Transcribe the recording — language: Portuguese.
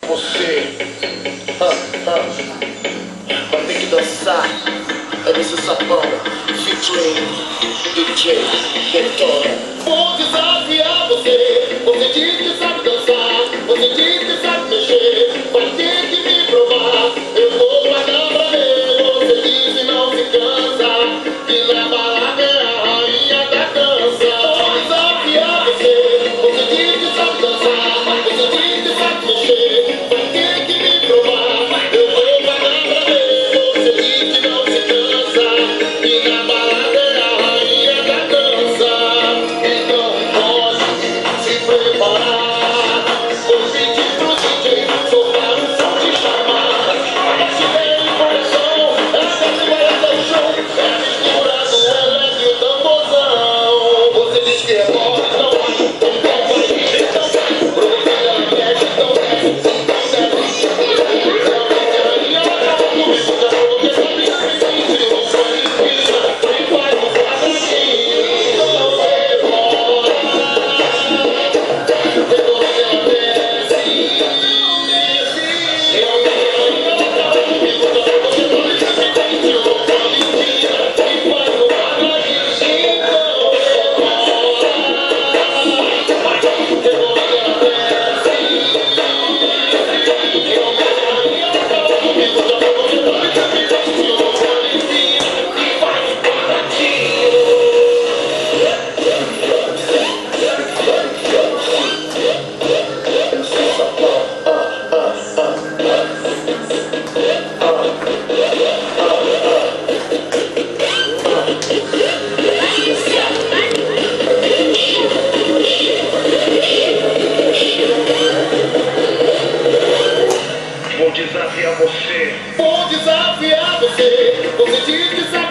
Você vai ter que dançar. É desse sapão, featuring DJ Detona. Vou desafiar você. Você diz que sabe dançar, você diz que sabe mexer. Vai ter que me provar. Eu vou pagar pra ver. Você diz e não se cansa, que na balada é a rainha da dança. Vou desafiar você. Você diz que sabe dançar, você diz que sabe mexer. Vai ter que me provar. Eu vou pagar pra ver. Você diz que não se cansa, que na balada é a rainha da dança. Então pode se preparar. Vou pedir pro DJ soltar o som de chamar. Se vem coração, essa se vai até o chão. É mistura do elétrico e o tamborzão. Você diz que é bom, então vai, então vai, então vai. Proteja a peste, então desce, então desce. E ela acaba comigo, já falou que essa briga me sentiu. Foi limpinha, e vai no quadradinho. Então você bora. Vou desafiar você. Vou desafiar você. Você diz que sabe